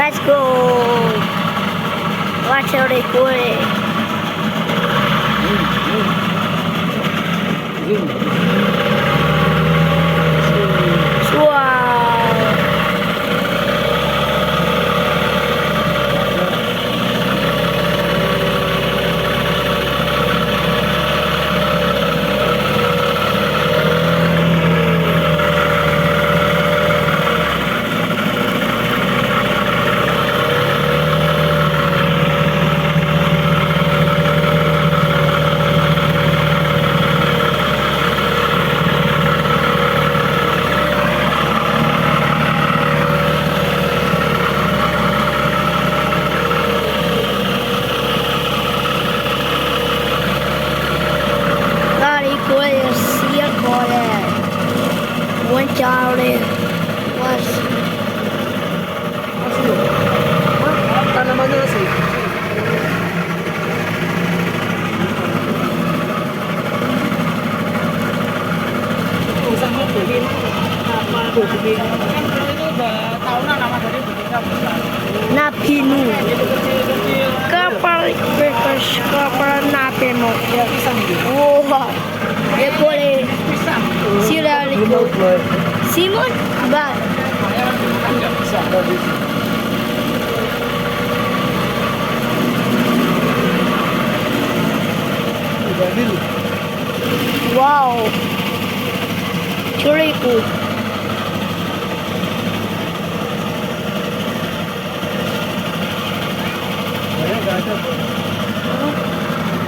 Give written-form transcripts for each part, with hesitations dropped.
Let's go. What's really good? Wow. One Charlie was Tanaman na kasi. Isang mo tuhin. Tuhin. Tahu na naman dari Napinu. Kapal bekas kapal Napinu. Wow. Dia boleh sila likod. Simon ba? Wow. Very good.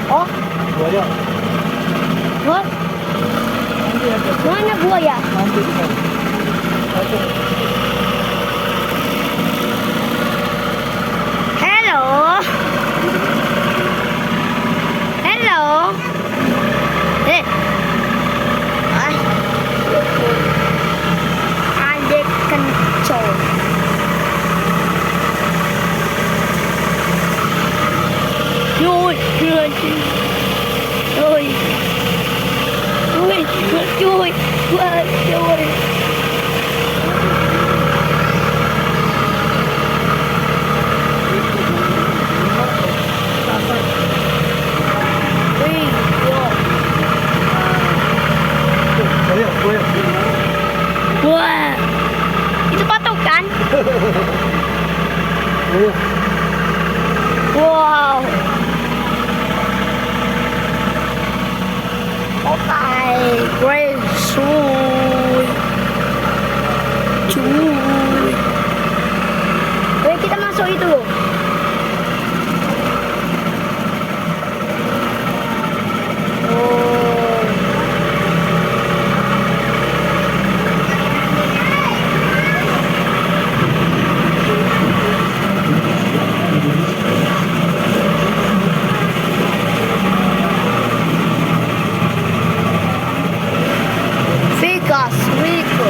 Oh? What? Mana buaya? Hello? Hello? Eh? Ada kencol. Yoi, yoi, yoi. Yoi, yoi, yoi. Wah, itu patung kan? Wow. Okay, great, sweet, cuy. Oke, kita masuk itu. Vegas, Rico.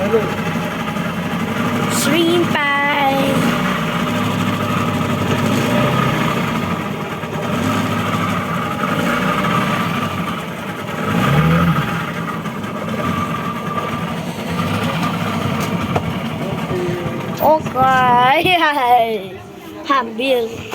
Ayun. Shrimp pie. Okay. Hambil.